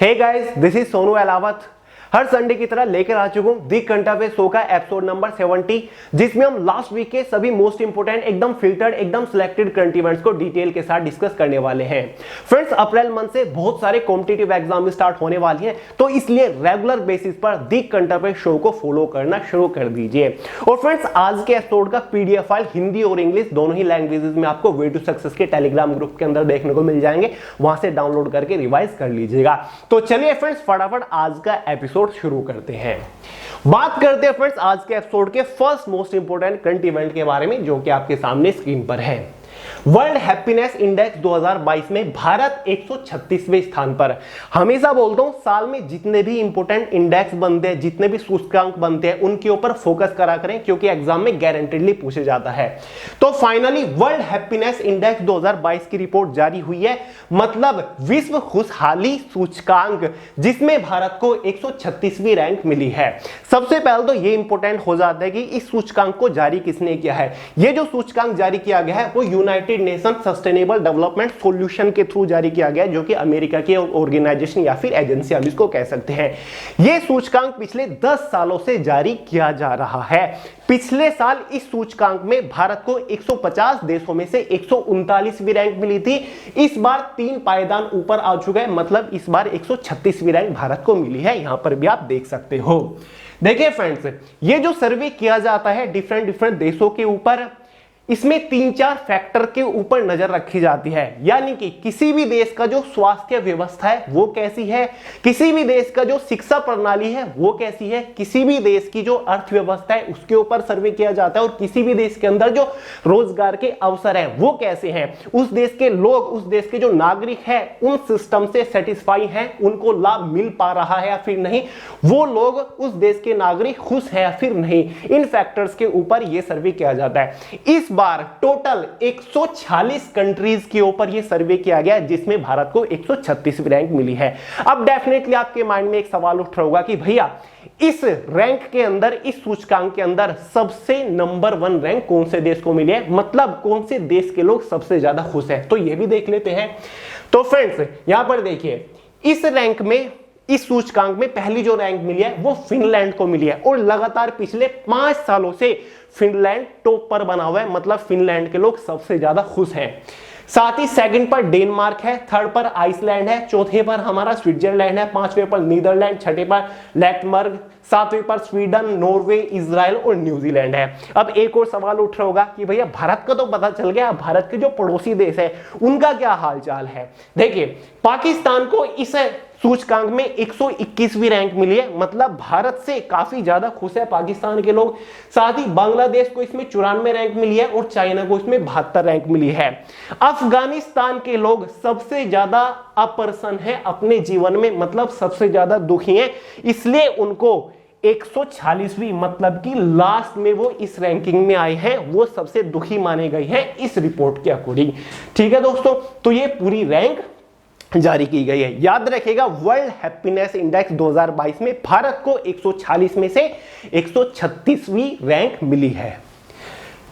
Hey guys, this is Sonu Alawat. हर Sunday की तरह लेकर आ चुका हूं दी कंटावे शो का एपिसोड नंबर 70, जिसमें हम लास्ट वीक के सभी मोस्ट इंपोर्टेंट एकदम फिल्टर्ड एकदम सिलेक्टेड करंट इवेंट्स को डिटेल के साथ डिस्कस करने वाले हैं। फ्रेंड्स, अप्रैल मंथ से बहुत सारे कॉम्पिटिटिव एग्जाम स्टार्ट होने वाली हैं, तो इसलिए रेगुलर बेसिस पर दी कंटावे शो को फॉलो करना शुरू कर दीजिए। और फ्रेंड्स, आज के एपिसोड का पीडीएफ फाइल हिंदी और इंग्लिश दोनों ही लैंग्वेजेस में आपको वे टू सक्सेस के टेलीग्राम ग्रुप के अंदर देखने को मिल जाएंगे, वहां से डाउनलोड करके रिवाइज कर लीजिएगा। तो चलिए फ्रेंड्स, फटाफट आज का एपिसोड शुरू करते हैं। बात करते हैं फ्रेंड्स आज के एपिसोड के first most important current event के बारे में, जो कि आपके सामने स्क्रीन पर है। वर्ल्ड हैप्पीनेस इंडेक्स 2022 में भारत 136वें स्थान पर। हमेशा बोलता हूं, साल में जितने भी इंपोर्टेंट इंडेक्स बनते हैं, जितने भी सूचकांक बनते हैं, उनके ऊपर फोकस करा करें, क्योंकि एग्जाम में गारंटेडली पूछे जाता है। तो फाइनली वर्ल्ड हैप्पीनेस इंडेक्स 2022 की रिपोर्ट जारी हुई है, मतलब विश्व खुशहाली सूचकांक, जिसमें भारत को 136वीं रैंक मिली है। सबसे पहले तो ये इंपोर्टेंट हो जाता है कि इस सूचकांक को जारी किसने किया है। ये जो सूचकांक जारी किया गया है वो United nation sustainable development solution के थ्रू जारी किया गया, जो कि अमेरिका की ऑर्गेनाइजेशन या फिर एजेंसी हम इसको कह सकते हैं। यह सूचकांक पिछले 10 सालों से जारी किया जा रहा है। पिछले साल इस सूचकांक में भारत को 150 देशों में से 139वीं रैंक मिली थी। इस बार 3 पायदान ऊपर आ चुका है, मतलब इस बार 136वीं रैंक भारत को मिली है। यहां पर भी आप देख सकते हो। देखिए फ्रेंड्स, ये जो सर्वे किया जाता है डिफरेंट देशों के ऊपर, इसमें 3-4 फैक्टर के ऊपर नजर रखी जाती है। यानी कि किसी भी देश का जो स्वास्थ्य व्यवस्था है वो कैसी है, किसी भी देश का जो शिक्षा प्रणाली है वो कैसी है, किसी भी देश की जो अर्थव्यवस्था है उसके ऊपर सर्वे किया जाता है, और किसी भी देश के अंदर जो रोजगार के अवसर है वो कैसे हैं, उस देश के लोग, उस देश के जो नागरिक है उन सिस्टम से सेटिस्फाई हैं, उनको लाभ मिल पा रहा है या फिर नहीं, वो लोग उस देश के नागरिक खुश है या फिर नहीं। इन फैक्टर्स के ऊपर यह सर्वे किया जाता है। इस बार टोटल 146 कंट्रीज के ऊपर यह सर्वे किया गया, जिसमें भारत को 136वीं रैंक मिली है। अब डेफिनेटली आपके माइंड में एक सवाल उठ रहा होगा कि भैया इस रैंक के अंदर, इस सूचकांक के अंदर सबसे नंबर 1 रैंक कौन से देश को मिली है, मतलब कौन से देश के लोग सबसे ज्यादा खुश हैं। तो यह भी देख लेते हैं। तो फ्रेंड्स, यहां पर देखिए, इस रैंक में, इस सूचकांक में पहली जो रैंक मिली है वो फिनलैंड को मिली है, और लगातार पिछले 5 सालों से फिनलैंड टॉप पर बना हुआ है, मतलब फिनलैंड के लोग सबसे ज्यादा खुश हैं। साथ ही सेकंड पर डेनमार्क है, थर्ड पर आइसलैंड है, चौथे पर हमारा स्विट्जरलैंड है, पांचवें पर नीदरलैंड, छठे पर लैक्टमबर्ग, सातवें पर स्वीडन, नॉर्वे, इजराइल और न्यूजीलैंड है। अब एक और सवाल उठ रहा होगा कि भैया भारत का तो पता चल गया, भारत के जो पड़ोसी देश है उनका क्या हालचाल है। देखिए, पाकिस्तान को इस सूचकांक में 121वीं रैंक मिली है, मतलब भारत से काफी ज्यादा खुश है पाकिस्तान के लोग। साथ ही बांग्लादेश को इसमें 94 रैंक मिली है, और चाइना को इसमें 72 रैंक मिली है। अफगानिस्तान के लोग सबसे ज्यादा अप्रसन्न है अपने जीवन में, मतलब सबसे ज्यादा दुखी हैं, इसलिए उनको 146वीं, मतलब कि लास्ट में वो इस रैंकिंग में आए हैं, वो सबसे दुखी माने गए हैं इस रिपोर्ट के अकॉर्डिंग। ठीक है दोस्तों, तो ये पूरी रैंक जारी की गई है। याद रखिएगा, वर्ल्ड हैप्पीनेस इंडेक्स 2022 में भारत को 146 में से 136वीं रैंक मिली है।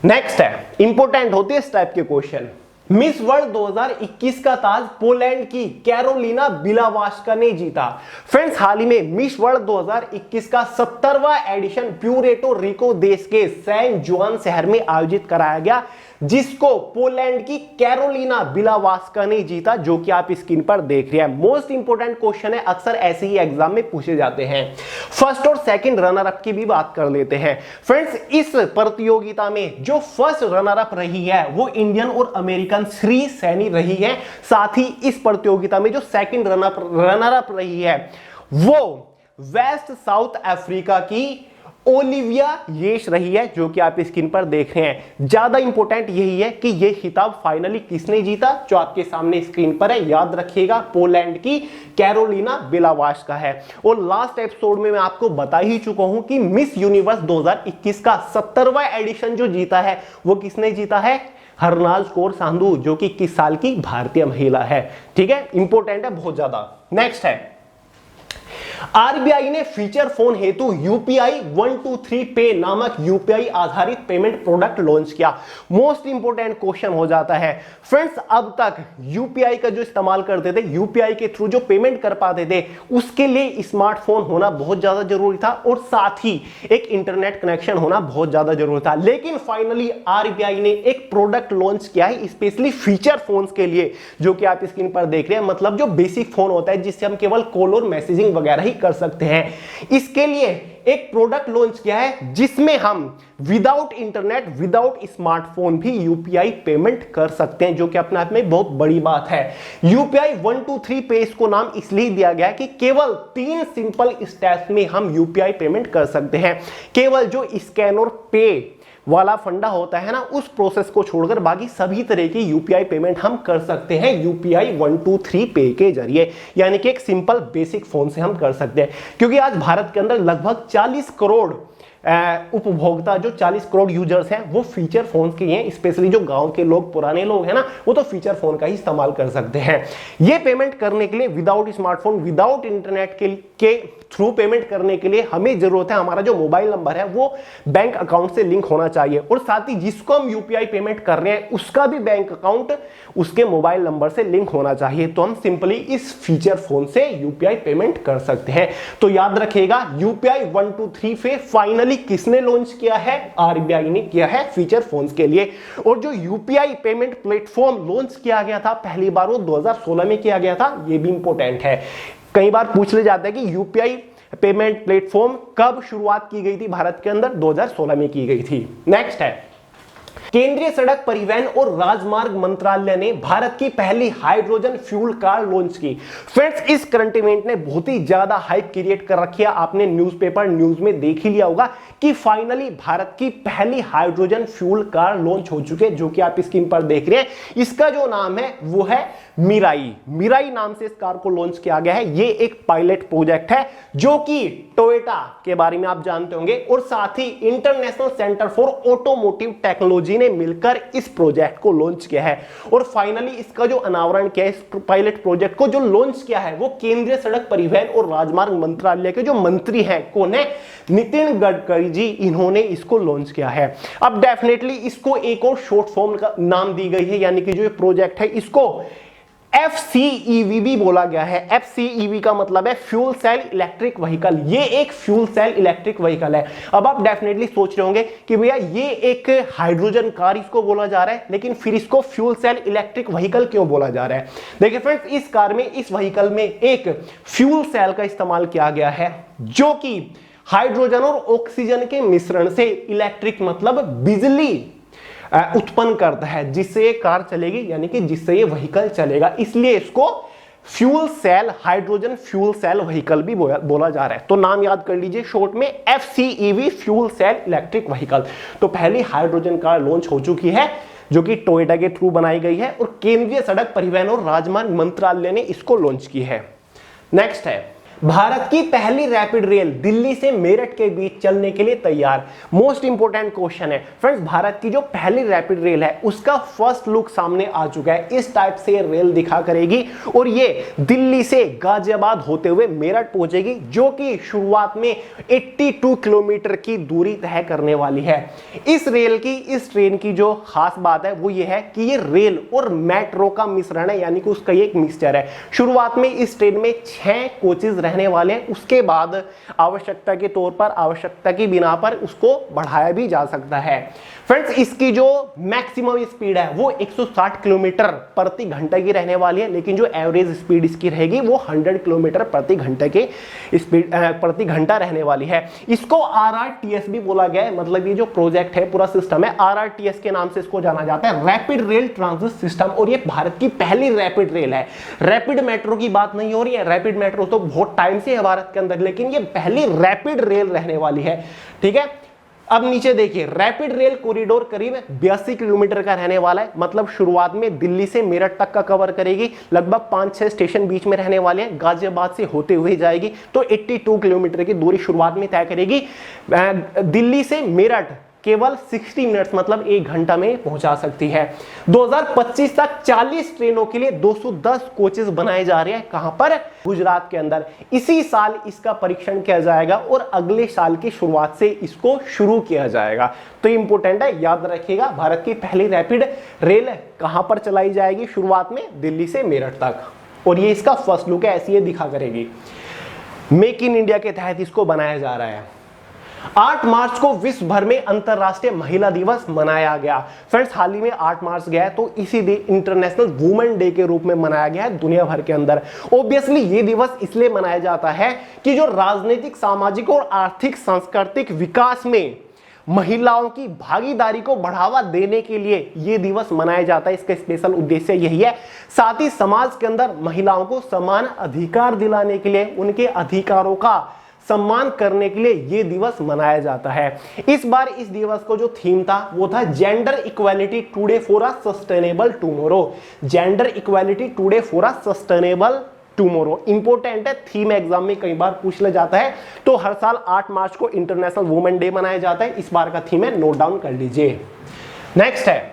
नेक्स्ट है, इंपोर्टेंट होते हैं इस टाइप के क्वेश्चन। मिस वर्ल्ड 2021 का ताज पोलैंड की कैरोलिना बिलावास्का ने जीता। फ्रेंड्स, हाल ही में मिस वर्ल्ड 2021 का 70वां एडिशन प्यूरेटो रिको देश के सैन जुआन शहर में आयोजित कराया गया, जिसको पोलैंड की कैरोलिना बिलावास्का ने जीता, जो कि आप स्क्रीन पर देख रहे हैं। मोस्ट इंपोर्टेंट क्वेश्चन है, अक्सर ऐसे ही एग्जाम में पूछे जाते हैं। फर्स्ट और सेकंड रनर अप की भी बात कर लेते हैं। फ्रेंड्स, इस प्रतियोगिता में जो फर्स्ट रनर अप रही है वो इंडियन और अमेरिकन श्री सैनी रही है। साथ ही इस प्रतियोगिता में जो सेकंड रनर अप रही है वो वेस्ट साउथ अफ्रीका की ओलिविया येश रही है, जो कि आप स्क्रीन पर देख रहे हैं। ज्यादा इंपॉर्टेंट यही है कि यह खिताब फाइनली किसने जीता, जो आपके सामने स्क्रीन पर है। याद रखिएगा, पोलैंड की कैरोलिना बिलावास्का है। और लास्ट एपिसोड में मैं आपको बता ही चुका हूं कि मिस यूनिवर्स 2021 का 70वां एडिशन जो जीता है वो किसने जीता है, हरनाज कौर सांधू, जो कि 21 साल की भारतीय महिला है। ठीक है, इंपॉर्टेंट है बहुत ज्यादा। नेक्स्ट है, आरबीआई ने फीचर फोन हेतु यूपीआई 123 पे नामक यूपीआई आधारित पेमेंट प्रोडक्ट लॉन्च किया। मोस्ट इंपोर्टेंट क्वेश्चन हो जाता है फ्रेंड्स, अब तक यूपीआई का जो इस्तेमाल करते थे, यूपीआई के थ्रू जो पेमेंट कर पाते थे, उसके लिए स्मार्टफोन होना बहुत ज्यादा जरूरी था और साथ ही एक इंटरनेट कनेक्शन होना बहुत ज्यादा जरूरी था। लेकिन फाइनली आरबीआई ने एक प्रोडक्ट लॉन्च किया है स्पेशली फीचर फोन्स के लिए, जो कि आप स्क्रीन पर देख रहे हैं, मतलब जो बेसिक फोन होता है जिससे हम केवल कॉल और मैसेजिंग वगैरह ही कर सकते हैं। इसके लिए एक प्रोडक्ट लॉन्च किया है जिसमें हम विदाउट इंटरनेट, विदाउट स्मार्टफोन भी यूपीआई पेमेंट कर सकते हैं, जो कि अपने आप में बहुत बड़ी बात है। यूपीआई 123 पे इसको नाम इसलिए दिया गया है कि केवल 3 सिंपल स्टेप्स में हम यूपीआई पेमेंट कर सकते हैं। केवल जो स्कैन और पे वाला फंडा होता है ना, उस प्रोसेस को छोड़कर बाकी सभी तरह की यूपीआई पेमेंट हम कर सकते हैं यूपीआई 123 पे के जरिए, यानी कि एक सिंपल बेसिक फोन से हम कर सकते हैं। क्योंकि आज भारत के अंदर लगभग 40 करोड़ उपभोक्ता, जो 40 करोड़ यूजर्स हैं, वो फीचर फोन के हैं। स्पेशली जो गांव के लोग, पुराने लोग हैं ना, वो तो फीचर फोन का ही इस्तेमाल कर सकते हैं। ये पेमेंट करने के लिए विदाउट स्मार्टफोन, विदाउट इंटरनेट के थ्रू पेमेंट करने के लिए हमें जरूरत है, हमारा जो मोबाइल नंबर है वो बैंक अकाउंट से लिंक होना चाहिए, और साथ ही जिसको हम यूपीआई पेमेंट कर रहे हैं उसका भी बैंक अकाउंट उसके मोबाइल नंबर से लिंक होना चाहिए। तो हम सिंपली इस फीचर फोन से यूपीआई पेमेंट कर सकते हैं। तो याद रखिएगा, यूपीआई 123 पे फाइनली किसने लॉन्च किया है? आरबीआई ने किया है फीचर फोन्स के लिए। और जो यूपीआई पेमेंट प्लेटफॉर्म लॉन्च किया गया था पहली बार, वो 2016 में किया गया था। ये भी इंपॉर्टेंट है, कई बार पूछ ले जाता है कि यूपीआई पेमेंट प्लेटफॉर्म कब शुरुआत की गई थी भारत के अंदर? 2016 में की गई थी। नेक्स्ट है, केंद्रीय सड़क परिवहन और राजमार्ग मंत्रालय ने भारत की पहली हाइड्रोजन फ्यूल कार लॉन्च की। फ्रेंड्स, इस करंट इवेंट ने बहुत ही ज्यादा हाइप क्रिएट कर रखी है। आपने न्यूज़पेपर, न्यूज में देख ही लिया होगा कि फाइनली भारत की पहली हाइड्रोजन फ्यूल कार लॉन्च हो चुकी है, जो कि आप स्क्रीन पर देख रहे हैं। इसका जो नाम है वो है मिराई। मिराई नाम से इस कार को लॉन्च किया गया है। ये एक पायलट प्रोजेक्ट है जो कि टोयोटा के बारे में आप जानते होंगे, और साथ ही international centre for automotive technology ने मिलकर इस प्रोजेक्ट को लॉन्च किया है। और फाइनली इसका जो अनावरण किया है, इस पायलट प्रोजेक्ट को जो लॉन्च किया है, वो केंद्रीय सड़क परिवहन और राजमार्ग मंत्रालय के जो मंत्री हैं, कौन है? नितिन गडकरी जी, इन्होंने इसको लॉन्च किया है। अब डेफिनेटली इसको एक और शॉर्ट फॉर्म का नाम दी गई है, यानी कि जो प्रोजेक्ट है इसको FCEV भी बोला गया है। FCEV का मतलब है फ्यूल सेल इलेक्ट्रिक व्हीकल। ये एक फ्यूल सेल इलेक्ट्रिक व्हीकल है। अब आप डेफिनेटली सोच रहे होंगे कि भैया ये एक हाइड्रोजन कार इसको बोला जा रहा है, लेकिन फिर इसको फ्यूल सेल इलेक्ट्रिक व्हीकल क्यों बोला जा रहा है? देखिए फ्रेंड्स, इस कार में, इस व्हीकल में एक फ्यूल सेल का इस्तेमाल किया गया है, जो कि हाइड्रोजन और ऑक्सीजन के मिश्रण से इलेक्ट्रिक मतलब बिजली उत्पन्न करता है, जिससे ये कार चलेगी, यानी कि जिससे ये व्हीकल चलेगा। इसलिए इसको fuel cell, hydrogen fuel cell vehicle भी बोला जा रहा है। तो नाम याद कर लीजिए शॉर्ट में, FCEV fuel cell electric vehicle. तो पहली हाइड्रोजन कार लॉन्च हो चुकी है, जो कि टोयोटा के थ्रू बनाई गई है, और केंद्रीय सड़क परिवहन और राजमार्ग मंत्रालय ने इसको लॉन्च की है। नेक्स्ट है, भारत की पहली रैपिड रेल दिल्ली से मेरठ के बीच चलने के लिए तैयार। मोस्ट इंपोर्टेंट क्वेश्चन है फ्रेंड्स, भारत की जो पहली रैपिड रेल है उसका फर्स्ट लुक सामने आ चुका है। इस टाइप से रेल दिखा करेगी, और ये दिल्ली से गाजियाबाद होते हुए मेरठ पहुंचेगी, जो कि शुरुआत में 82 किलोमीटर की दूरी तय करने वाली है। इस ट्रेन की जो खास बात है वो ये है कि ये रेल और मेट्रो का मिश्रण है, यानी कि उसका ये एक मिक्सचर है। शुरुआत में इस ट्रेन में 6 कोचेज रहने वाले हैं, उसके बाद आवश्यकता के तौर पर, आवश्यकता की बिना पर उसको बढ़ाया भी जा सकता है। फ्रेंड्स, इसकी जो मैक्सिमम स्पीड है वो 160 किलोमीटर प्रति घंटा की रहने वाली है, लेकिन जो एवरेज स्पीड इसकी रहेगी वो 100 किलोमीटर प्रति घंटा के स्पीड प्रति घंटा रहने वाली है। इसको RRTS भी बोला गया है, मतलब ये जो प्रोजेक्ट है, पूरा सिस्टम है, RRTS के नाम से इसको जाना जाता है, रैपिड रेल ट्रांजिट सिस्टम। और ये भारत की पहली रैपिड रेल है। रैपिड मेट्रो की बात नहीं हो रही है, रैपिड मेट्रो तो बहुत टाइम से है भारत के अंदर, लेकिन ये पहली रैपिड रेल रहने वाली है। ठीक है, अब नीचे देखिए, रैपिड रेल कॉरिडोर करीब 82 किलोमीटर का रहने वाला है, मतलब शुरुआत में दिल्ली से मेरठ तक का कवर करेगी, लगभग 5-6 स्टेशन बीच में रहने वाले हैं, गाजियाबाद से होते हुए जाएगी, तो 82 किलोमीटर की दूरी शुरुआत में तय करेगी। दिल्ली से मेरठ केवल 60 मिनट्स मतलब 1 घंटा में पहुंचा सकती है। 2025 तक 40 ट्रेनों के लिए 210 कोचेस बनाए जा रहे हैं। कहां पर? गुजरात के अंदर। इसी साल इसका परीक्षण किया जाएगा और अगले साल की शुरुआत से इसको शुरू किया जाएगा। तो इंपॉर्टेंट है, याद रखिएगा। भारत की पहली रैपिड रेल कहां पर चलाई जाएगी? शुरुआत में दिल्ली से मेरठ तक, और ये इसका फर्स्ट लुक है, ऐसी ये दिखा करेगी। मेक इन इंडिया के तहत इसको बनाया जा रहा है। 8 मार्च को विश्व भर में अंतरराष्ट्रीय महिला दिवस मनाया गया। फ्रेंड्स, हाल ही में 8 मार्च गया है, तो इसी दिन इंटरनेशनल वुमेन डे के रूप में मनाया गया है दुनिया भर के अंदर। ऑब्वियसली ये दिवस इसलिए मनाया जाता है कि जो राजनीतिक, सामाजिक और आर्थिक सांस्कृतिक विकास में महिलाओं की भागीदारी को बढ़ावा देने के लिए यह दिवस मनाया जाता है। इसका स्पेशल उद्देश्य यही है। साथ ही समाज के अंदर महिलाओं को समान अधिकार दिलाने के लिए, उनके अधिकारों का सम्मान करने के लिए यह दिवस मनाया जाता है। इस बार इस दिवस को जो थीम था वो था gender equality today for a sustainable tomorrow. Gender equality today for a sustainable tomorrow important है, थीम एग्जाम में कई बार पूछ लिया जाता है। तो हर साल 8 मार्च को इंटरनेशनल वुमेन डे मनाया जाता है। इस बार का थीम है, नोट डाउन कर लीजिए। नेक्स्ट है,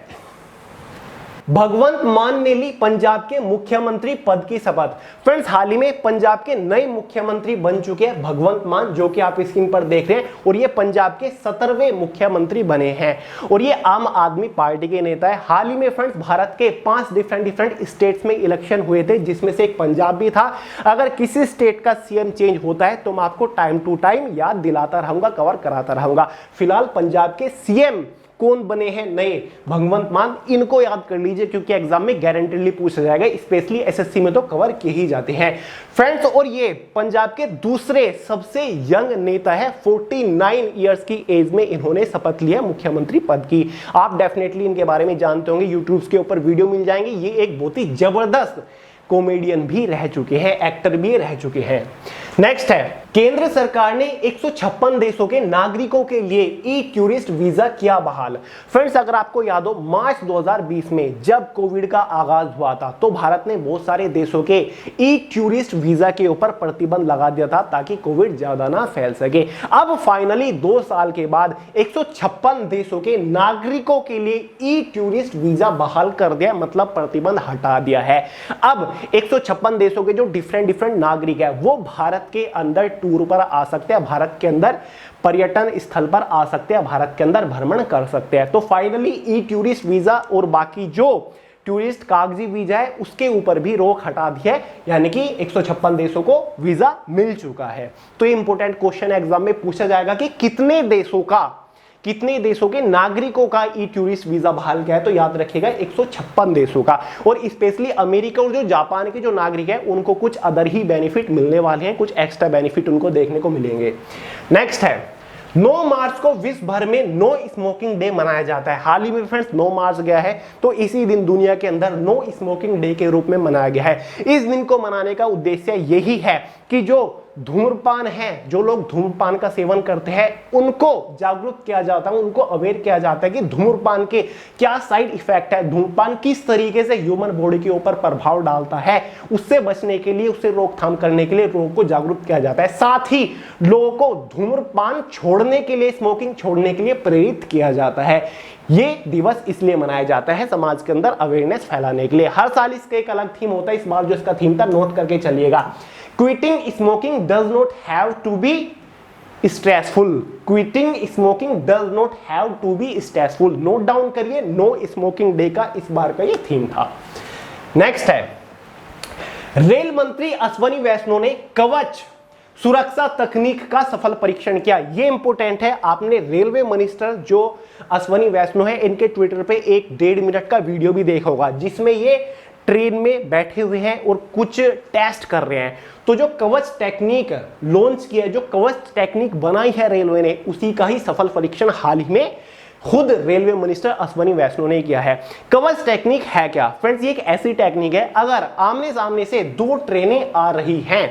भगवंत मान ने ली पंजाब के मुख्यमंत्री पद की शपथ। फ्रेंड्स, हाल ही में पंजाब के नए मुख्यमंत्री बन चुके हैं भगवंत मान, जो कि आप स्क्रीन पर देख रहे हैं, और ये पंजाब के 17वें मुख्यमंत्री बने हैं और ये आम आदमी पार्टी के नेता है। हाल ही में फ्रेंड्स, भारत के 5 डिफरेंट स्टेट्स में इलेक्शन हुए थे, जिसमें से एक पंजाब भी था। अगर किसी स्टेट का सीएम चेंज होता है तो मैं आपको टाइम टू टाइम याद दिलाता रहूंगा, कवर कराता रहूंगा। फिलहाल पंजाब के सीएम कौन बने हैं नए? भगवंत मान। इनको याद कर लीजिए क्योंकि एग्जाम में गारंटीडली पूछा जाएगा, स्पेशली एसएससी में तो कवर किए ही जाते हैं फ्रेंड्स। और ये पंजाब के दूसरे सबसे यंग नेता है, 49 इयर्स की एज में इन्होंने शपथ लिया मुख्यमंत्री पद की। आप डेफिनेटली इनके बारे में जानते होंगे, यूट्यूब के ऊपर वीडियो मिल जाएंगे। ये एक बहुत ही जबरदस्त कॉमेडियन भी रह चुके हैं, एक्टर भी रह चुके हैं। नेक्स्ट है, केंद्र सरकार ने 156 देशों के नागरिकों के लिए ई टूरिस्ट वीजा किया बहाल। फ्रेंड्स, अगर आपको याद हो, मार्च 2020 में जब कोविड का आगाज हुआ था तो भारत ने बहुत सारे देशों के ई टूरिस्ट वीजा के ऊपर प्रतिबंध लगा दिया था ताकि कोविड ज्यादा ना फैल सके। अब फाइनली 2 साल के बाद 156 देशों के नागरिकों के लिए ई टूरिस्ट वीजा बहाल कर दिया, मतलब प्रतिबंध हटा दिया है। अब 156 देशों के जो डिफरेंट नागरिक है वो भारत के अंदर टूर पर आ सकते हैं, भारत के अंदर पर्यटन स्थल पर आ सकते हैं, भारत के अंदर भ्रमण कर सकते हैं। तो फाइनली ई टूरिस्ट वीजा और बाकी जो टूरिस्ट कागजी वीजा है उसके ऊपर भी रोक हटा दी है, यानी कि 156 देशों को वीजा मिल चुका है। तो इंपॉर्टेंट क्वेश्चन एग्जाम में पूछा जाएगा कि कितने देशों के नागरिकों का ई टूरिस्ट वीजा बहाल किया है? तो याद रखिएगा 156 देशों का। और स्पेशली अमेरिका और जो जापान के जो नागरिक हैं उनको कुछ अदर ही बेनिफिट मिलने वाले हैं, कुछ एक्स्ट्रा बेनिफिट उनको देखने को मिलेंगे। नेक्स्ट है, 9 मार्च को विश्व भर में नो स्मोकिंग डे मनाया जाता है। हाल ही में फ्रेंड्स 9 मार्च गया है, तो इसी दिन दुनिया के अंदर नो स्मोकिंग डे के रूप में मनाया गया है। इस दिन को मनाने का उद्देश्य यही है कि जो धूम्रपान है, जो लोग धूम्रपान का सेवन करते हैं उनको जागरूक किया जाता है, उनको अवेयर किया जाता है कि धूम्रपान के क्या साइड इफेक्ट है, धूम्रपान किस तरीके से ह्यूमन बॉडी के ऊपर प्रभाव डालता है। उससे बचने के लिए, उससे रोकथाम करने के लिए लोगों को जागरूक किया जाता है। साथ ही लोगों को धूम्रपान छोड़ने के लिए, स्मोकिंग छोड़ने के लिए प्रेरित किया जाता है। ये दिवस इसलिए मनाया जाता है समाज के अंदर अवेयरनेस फैलाने के लिए। हर साल इसका एक अलग थीम होता है, इस बार जो इसका थीम था नोट करके चलिएगा, quitting smoking does not have to be stressful. Quitting smoking does not have to be stressful. Note down करिए, नो स्मोकिंग डे का इस बार का ये थीम था। नेक्स्ट है, रेल मंत्री अश्वनी वैष्णव ने कवच सुरक्षा तकनीक का सफल परीक्षण किया। ये इंपॉर्टेंट है। आपने रेलवे मिनिस्टर जो अश्वनी वैष्णव है इनके ट्विटर पे 1.5 मिनट का वीडियो भी देखा होगा, जिसमें ये ट्रेन में बैठे हुए हैं और कुछ टेस्ट कर रहे हैं। तो जो कवच टेक्निक लॉन्च किया है, जो कवच टेक्निक बनाई है रेलवे ने, उसी का ही सफल परीक्षण हाल ही में खुद रेलवे मिनिस्टर अश्वनी वैष्णव ने किया है। कवच टेक्निक है क्या? फ्रेंड्स, ये एक ऐसी टेक्निक है, अगर आमने सामने से 2 ट्रेनें आ रही हैं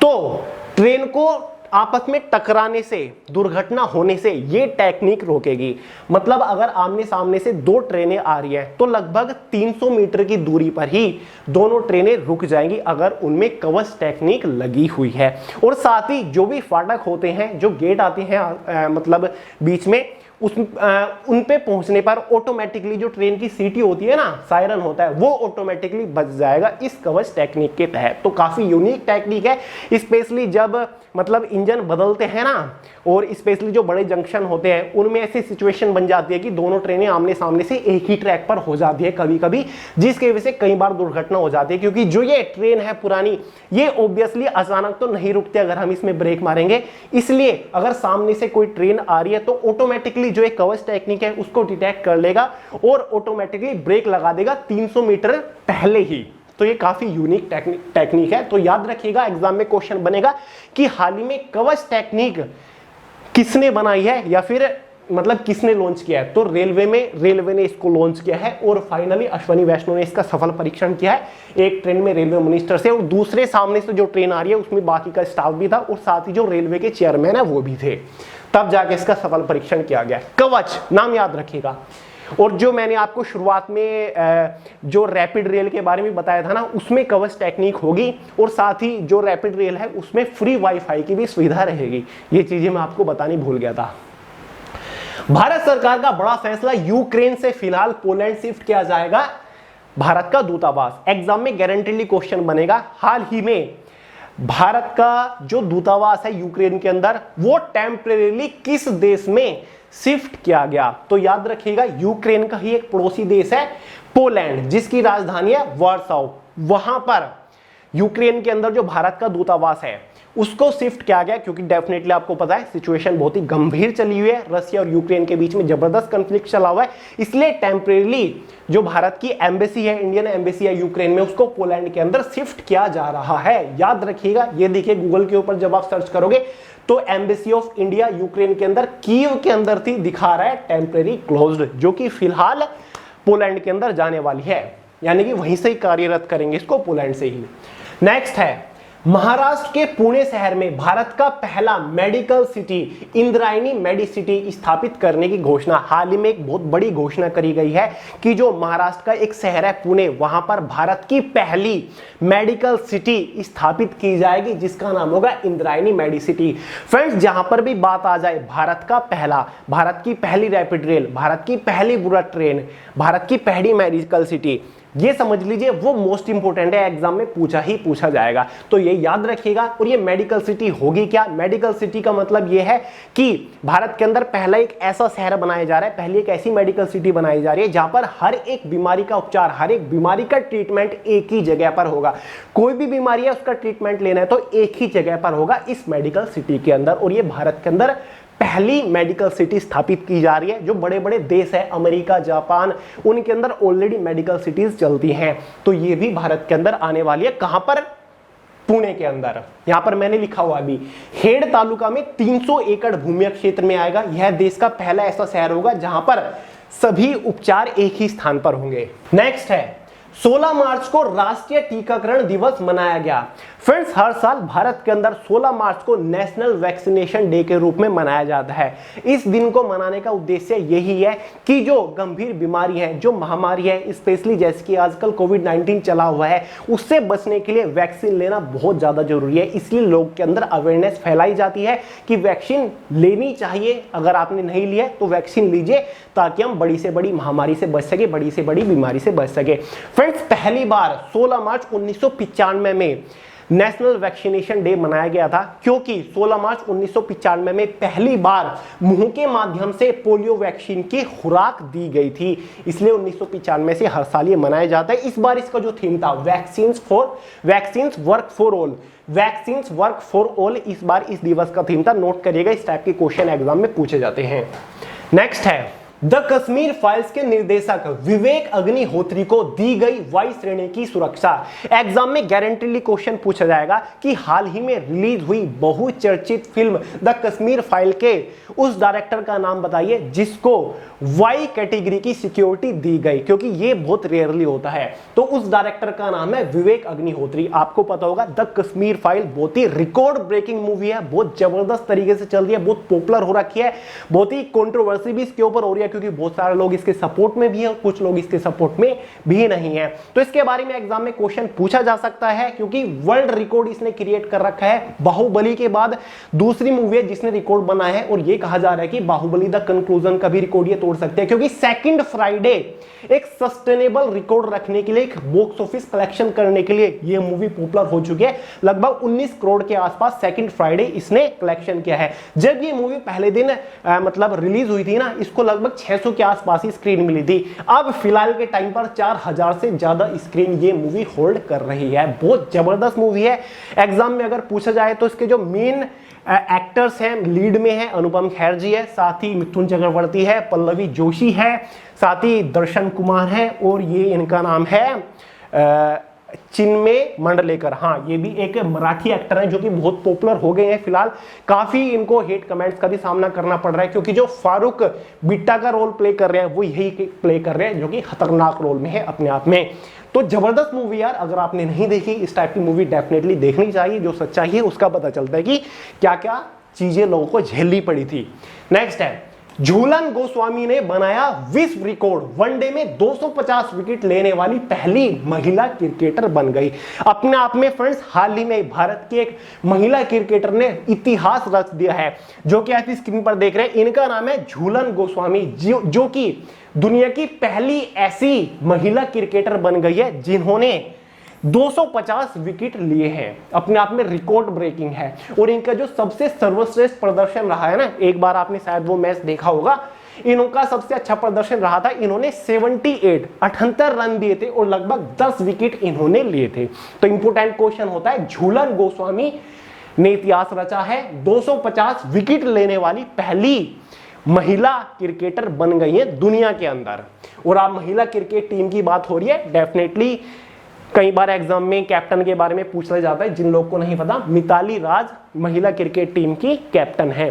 तो ट्रेन को आपस में टकराने से, दुर्घटना होने से ये टेक्निक रोकेगी। मतलब अगर आमने सामने से 2 ट्रेनें आ रही हैं तो लगभग 300 मीटर की दूरी पर ही दोनों ट्रेनें रुक जाएंगी अगर उनमें कवच टेक्निक लगी हुई है। और साथ ही जो भी फाटक होते हैं, जो गेट आते हैं मतलब बीच में, उन पे पहुंचने पर ऑटोमेटिकली जो ट्रेन की सीटी होती है ना, सायरन होता है, वो ऑटोमेटिकली बज जाएगा इस कवच टेक्निक के तहत। तो काफी यूनिक टेक्निक है, स्पेशली जब मतलब इंजन बदलते हैं ना, और स्पेशली जो बड़े जंक्शन होते हैं उनमें ऐसी सिचुएशन बन जाती है कि दोनों ट्रेनें आमने सामने से एक ही ट्रैक पर हो जाती है कभी कभी, जिसकी वजह से कई बार दुर्घटना हो जाती है। क्योंकि जो ये ट्रेन है पुरानी, ये ऑब्वियसली अचानक तो नहीं रुकती अगर हम इसमें ब्रेक मारेंगे, इसलिए अगर सामने से कोई ट्रेन आ रही है तो ऑटोमेटिकली जो एक कवच टेक्निक है उसको डिटेक्ट कर लेगा और ऑटोमेटिकली ब्रेक लगा देगा 300 मीटर पहले ही। तो ये काफी यूनिक टेक्निक है। तो याद रखिएगा, एग्जाम में क्वेश्चन बनेगा कि हाल ही में कवच टेक्निक किसने बनाई है या फिर मतलब किसने लॉन्च किया है। तो रेलवे ने इसको लॉन्च किया है और फाइनली अश्वनी वैष्णव ने इसका सफल परीक्षण किया है, एक ट्रेन में रेलवे मिनिस्टर से, और दूसरे सामने से जो ट्रेन आ रही है उसमें बाकी का स्टाफ भी था और साथ ही जो रेलवे के चेयरमैन है वो भी थे, तब जाके इसका सफल परीक्षण किया गया। कवच नाम याद रखिएगा। और जो मैंने आपको शुरुआत में जो रैपिड रेल के बारे में बताया था ना, उसमें कवच टेक्निक होगी और साथ ही जो रैपिड रेल है उसमें फ्री वाईफाई की भी सुविधा रहेगी। ये चीजें मैं आपको बतानी भूल गया था। भारत सरकार का बड़ा फैसला, यूक्रेन से फिलहाल पोलैंड शिफ्ट किया जाएगा भारत का दूतावास। एग्जाम में गारंटीली क्वेश्चन बनेगा, हाल ही में भारत का जो दूतावास है यूक्रेन के अंदर वो टेम्परेरीली किस देश में शिफ्ट किया गया। तो याद रखिएगा, यूक्रेन का ही एक पड़ोसी देश है पोलैंड, जिसकी राजधानी है वार्साओ। वहां पर यूक्रेन के अंदर जो भारत का दूतावास है उसको शिफ्ट किया गया, क्योंकि डेफिनेटली आपको पता है सिचुएशन बहुत ही गंभीर चली हुई है, रशिया और यूक्रेन के बीच में जबरदस्त कॉन्फ्लिक्ट चला हुआ है। इसलिए टेम्परेरीली जो भारत की एम्बेसी है, इंडियन एम्बेसी है यूक्रेन में, उसको पोलैंड के अंदर शिफ्ट किया जा रहा है। याद रखिएगा, ये देखिए गूगल के ऊपर जब आप सर्च करोगे तो एम्बेसी ऑफ इंडिया यूक्रेन के अंदर कीव के अंदर थी, दिखा रहा है टेम्परेरी क्लोज्ड, जो कि फिलहाल पोलैंड के अंदर जाने वाली है, यानी कि वहीं से ही कार्यरत करेंगे इसको, पोलैंड से ही। नेक्स्ट है, महाराष्ट्र के पुणे शहर में भारत का पहला मेडिकल सिटी इंद्रायणी मेडिसिटी स्थापित करने की घोषणा। हाल ही में एक बहुत बड़ी घोषणा करी गई है कि जो महाराष्ट्र का एक शहर है पुणे, वहां पर भारत की पहली मेडिकल सिटी स्थापित की जाएगी, जिसका नाम होगा इंद्रायणी मेडिसिटी। फ्रेंड्स, जहां पर भी बात आ जाए भारत का पहला, भारत की पहली रैपिड रेल, भारत की पहली बुलेट ट्रेन, भारत की पहली मेडिकल सिटी, ये समझ लीजिए वो मोस्ट इंपोर्टेंट है, एग्जाम में पूछा जाएगा। तो ये याद रखिएगा। और ये मेडिकल सिटी होगी क्या? मेडिकल सिटी का मतलब ये है कि भारत के अंदर पहला एक ऐसा शहर बनाया जा रहा है, पहली एक ऐसी मेडिकल सिटी बनाई जा रही है जहां पर हर एक बीमारी का उपचार, हर एक बीमारी का ट्रीटमेंट एक ही जगह पर होगा। कोई भी बीमारी है उसका ट्रीटमेंट लेना है तो एक ही जगह पर होगा, इस मेडिकल सिटी के अंदर। और ये भारत के अंदर पहली मेडिकल सिटी स्थापित की जा रही है। जो बड़े बड़े देश है अमेरिका, जापान, उनके अंदर ऑलरेडी मेडिकल सिटीज चलती हैं, तो ये भी भारत के अंदर आने वाली है। कहां पर? पुणे के अंदर। यहां पर मैंने लिखा हुआ अभी, हेड़ तालुका में 300 एकड़ भूमि क्षेत्र में आएगा। यह देश का पहला ऐसा शहर होगा जहां पर सभी उपचार एक ही स्थान पर होंगे। नेक्स्ट है, 16 मार्च को राष्ट्रीय टीकाकरण दिवस मनाया गया। फ्रेंड्स, हर साल भारत के अंदर 16 मार्च को नेशनल वैक्सीनेशन डे के रूप में मनाया जाता है। इस दिन को मनाने का उद्देश्य यही है कि जो गंभीर बीमारी है, जो महामारी है, स्पेशली जैसे कि आजकल कोविड-19 चला हुआ है, उससे बचने के लिए वैक्सीन लेना बहुत ज्यादा जरूरी है। इसलिए लोग के अंदर अवेयरनेस फैलाई जाती है कि वैक्सीन लेनी चाहिए। अगर आपने नहीं लिया तो वैक्सीन लीजिए, ताकि हम बड़ी से बड़ी महामारी से बच सके, बड़ी से बड़ी बीमारी से बच सके। फ्रेंड्स, पहली बार 16 मार्च 1995 में नेशनल वैक्सीनेशन डे मनाया गया था, क्योंकि 16 मार्च 1995 में पहली बार मुंह के माध्यम से पोलियो वैक्सीन की खुराक दी गई थी। इसलिए 1995 से हर साल ये मनाया जाता है। इस बार इसका जो थीम था vaccines work for all, vaccines work for all, इस बार इस दिवस का थीम था। नोट करिएगा, इस टाइप के क्वेश्चन एग्जाम में पूछे जाते हैं। नेक्स्ट है, द कश्मीर फाइल्स के निर्देशक विवेक अग्निहोत्री को दी गई वाई श्रेणी की सुरक्षा। एग्जाम में गारंटीली क्वेश्चन पूछा जाएगा कि हाल ही में रिलीज हुई बहुचर्चित फिल्म द कश्मीर फाइल के उस डायरेक्टर का नाम बताइए जिसको वाई कैटेगरी की सिक्योरिटी दी गई, क्योंकि ये बहुत रेयरली होता है। तो उस डायरेक्टर का नाम है विवेक अग्निहोत्री। आपको पता होगा द कश्मीर फाइल बहुत ही रिकॉर्ड ब्रेकिंग मूवी है, बहुत जबरदस्त तरीके से चल रही है, बहुत पॉपुलर हो रखी है, बहुत ही कंट्रोवर्सी भी इसके ऊपर हो रही है, क्योंकि बहुत सारे लोग इसके सपोर्ट में भी है और कुछ लोग इसके सपोर्ट में भी नहीं है। तो इसके बारे में एग्जाम में क्वेश्चन पूछा जा सकता है, क्योंकि वर्ल्ड रिकॉर्ड इसने क्रिएट कर रखा है। बाहुबली के बाद दूसरी मूवी है जिसने रिकॉर्ड बनाया है, और ये कहा जा रहा है कि बाहुबली द कंक्लूजन का भी रिकॉर्ड ये तोड़ सकते हैं, क्योंकि सेकंड फ्राइडे एक सस्टेनेबल रिकॉर्ड रखने के लिए, एक बॉक्स ऑफिस कलेक्शन करने के लिए ये मूवी पॉपुलर हो चुकी है। लगभग 19 करोड़ के आसपास सेकंड फ्राइडे इसने कलेक्शन किया है। जब ये मूवी पहले दिन मतलब रिलीज हुई थी ना, इसको लगभग 600 के आसपास ही स्क्रीन मिली थी। अब फिलहाल के टाइम पर 4000 से ज्यादा स्क्रीन ये मूवी होल्ड कर रही है। बहुत जबरदस्त मूवी है। एग्जाम में अगर पूछा जाए तो इसके जो मेन एक्टर्स हैं, लीड में है अनुपम खेर जी है, साथ ही मिथुन चक्रवर्ती है, पल्लवी जोशी है, साथ ही दर्शन कुमार है, और ये इनका नाम है चिन्मय मंडलेकर। हाँ, ये भी एक मराठी एक्टर है जो कि बहुत पॉपुलर हो गए हैं। फिलहाल काफी इनको हेट कमेंट्स का भी सामना करना पड़ रहा है, क्योंकि जो फारूक बिट्टा का रोल प्ले कर रहे हैं वो यही प्ले कर रहे हैं, जो कि खतरनाक रोल में है अपने आप में। तो जबरदस्त मूवी यार, अगर आपने नहीं देखी इस टाइप की मूवी डेफिनेटली देखनी चाहिए। जो सच्चाई है उसका पता चलता है कि क्या क्या चीजें लोगों को झेलनी पड़ी थी। नेक्स्ट है, झूलन गोस्वामी ने बनाया विश्व रिकॉर्ड, वनडे में 250 विकेट लेने वाली पहली महिला क्रिकेटर बन गई। अपने आप में फ्रेंड्स, हाल ही में भारत की एक महिला क्रिकेटर ने इतिहास रच दिया है, जो कि आप स्क्रीन पर देख रहे हैं। इनका नाम है झूलन गोस्वामी, जो कि दुनिया की पहली ऐसी महिला क्रिकेटर बन गई है जिन्होंने 250 विकेट लिए हैं। अपने आप में रिकॉर्ड ब्रेकिंग है। और इनका जो सबसे सर्वश्रेष्ठ प्रदर्शन रहा है ना, एक बार आपने शायद वो मैच देखा होगा, इनका सबसे अच्छा प्रदर्शन रहा था। इन्होंने 78 रन दिए थे और लगभग 10 विकेट इन्होंने लिए थे। तो इंपोर्टेंट क्वेश्चन होता है, झूलन गोस्वामी ने इतिहास रचा है, 250 विकेट लेने वाली पहली महिला क्रिकेटर बन गई है दुनिया के अंदर। और आप महिला क्रिकेट टीम की बात हो रही है, डेफिनेटली कई बार एग्जाम में कैप्टन के बारे में पूछा जाता है, जिन लोगों को नहीं पता, मिताली राज महिला क्रिकेट टीम की कैप्टन है।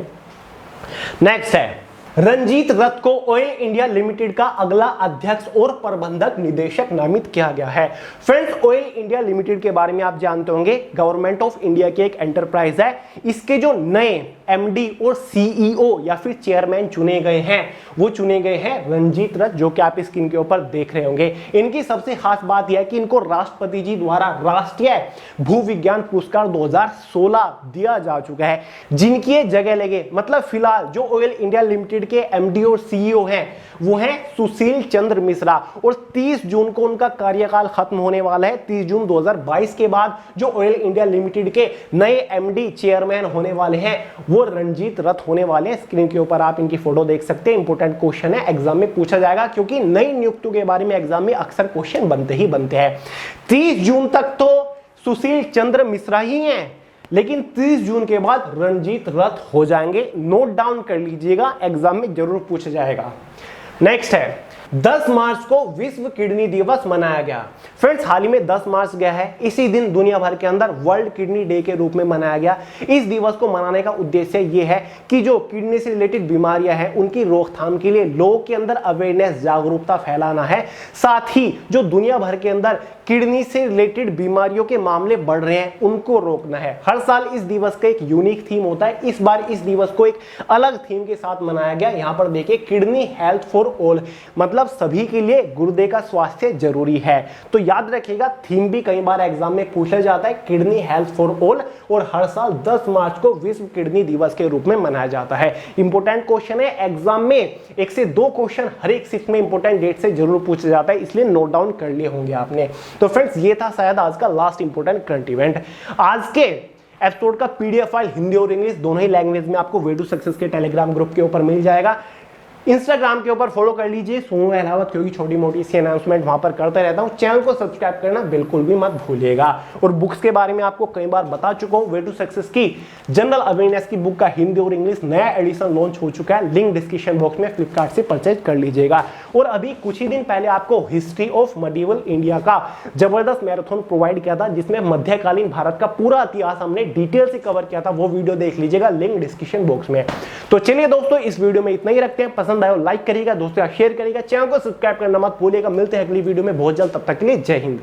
नेक्स्ट है, रंजीत रथ को ऑयल इंडिया लिमिटेड का अगला अध्यक्ष और प्रबंधक निदेशक नामित किया गया है। फ्रेंड्स, ऑयल इंडिया लिमिटेड के बारे में आप जानते होंगे, गवर्नमेंट ऑफ इंडिया की एक एंटरप्राइज है। इसके जो नए एमडी और सीईओ या फिर चेयरमैन चुने गए हैं, वो चुने गए हैं रंजीत रथ, जो कि आप स्क्रीन के ऊपर देख रहे होंगे। इनकी सबसे खास बात यह है कि इनको राष्ट्रपति जी द्वारा राष्ट्रीय भूविज्ञान पुरस्कार 2016 दिया जा चुका है, जिनकी ये जगह लगे। मतलब फिलहाल जो ऑयल इंडिया लिमिटेड के एमडी और सीईओ हैं वो हैं सुशील चंद्र मिश्रा, और 30 जून को उनका कार्यकाल खत्म होने वाला है। 30 जून 2022 के बाद जो ऑयल इंडिया लिमिटेड के नए एमडी चेयरमैन होने वाले हैं वो रंजीत रथ होने वाले हैं। स्क्रीन के ऊपर आप इनकी फोटो देख सकते हैं। इंपोर्टेंट क्वेश्चन है, एग्जाम में पूछा जाएगा, क्योंकि नई नियुक्तियों के बारे में एग्जाम में अक्सर क्वेश्चन बनते ही बनते हैं। 30 जून तक तो सुशील चंद्र मिश्रा ही हैं, लेकिन 30 जून के बाद रंजीत रथ हो जाएंगे। नोट डाउन कर लीजिएगा, एग्जाम में जरूर पूछा जाएगा। नेक्स्ट है, 10 मार्च को विश्व किडनी दिवस मनाया गया। फ्रेंड्स, हाल ही में 10 मार्च गया है, इसी दिन दुनिया भर के अंदर वर्ल्ड किडनी डे के रूप में मनाया गया। इस दिवस को मनाने का उद्देश्य यह है कि जो किडनी से रिलेटेड बीमारियां हैं उनकी रोकथाम के लिए लोगों के अंदर अवेयरनेस, जागरूकता फैलाना है। साथ ही जो दुनिया भर के अंदर किडनी से रिलेटेड बीमारियों के मामले बढ़ रहे हैं उनको रोकना है। हर साल इस दिवस का एक यूनिक थीम होता है। इस बार इस दिवस को एक अलग थीम के साथ मनाया गया। यहां पर देखिए, किडनी हेल्थ फॉर ऑल, मतलब सभी के लिए गुर्दे का स्वास्थ्य जरूरी है। तो याद रखिएगा, थीम भी कई बार एग्जाम में पूछा जाता है, किडनी हेल्थ फॉर ऑल, और हर साल 10 मार्च को विश्व किडनी दिवस के रूप में मनाया जाता है। इंपोर्टेंट क्वेश्चन है, एग्जाम में 1 से 2 क्वेश्चन हर एक शिफ्ट में इंपोर्टेंट डेट से जरूर पूछा जाता है, इसलिए नोट डाउन कर लिए होंगे आपने। तो फ्रेंड्स, ये था शायद आज का लास्ट इंपोर्टेंट करंट इवेंट। आज के एपिसोड का पीडीएफ फाइल हिंदी और इंग्लिश दोनों ही लैंग्वेज में आपको वे टू सक्सेस के टेलीग्राम ग्रुप के ऊपर मिल जाएगा। इंस्टाग्राम के ऊपर फॉलो कर लीजिए, सोनू अहलावत, क्योंकि छोटी मोटी सी अनाउंसमेंट वहां पर करते रहता हूं। चैनल को सब्सक्राइब करना बिल्कुल भी मत भूलिएगा। और बुक्स के बारे में आपको कई बार बता चुका हूं, वे टू सक्सेस की जनरल अवेयरनेस की बुक का हिंदी और इंग्लिश नया एडिशन लॉन्च हो चुका है। लिंक डिस्क्रिप्शन बॉक्स में फ्लिपकार्ट से परचेज कर लीजिएगा। और अभी कुछ ही दिन पहले आपको हिस्ट्री ऑफ मडीवल इंडिया का जबरदस्त मैराथन प्रोवाइड किया था, जिसमें मध्यकालीन भारत का पूरा इतिहास हमने डिटेल से कवर किया था। वो वीडियो देख लीजिएगा, लिंक डिस्क्रिप्शन बॉक्स में। तो चलिए दोस्तों, इस वीडियो में इतना ही रखते हैं। पसंद आए लाइक करिएगा, दोस्तों शेयर करिएगा, चैनल को सब्सक्राइब करना मत भूलिएगा। मिलते हैं अगली वीडियो में बहुत जल्द, तब तक के लिए जय हिंद।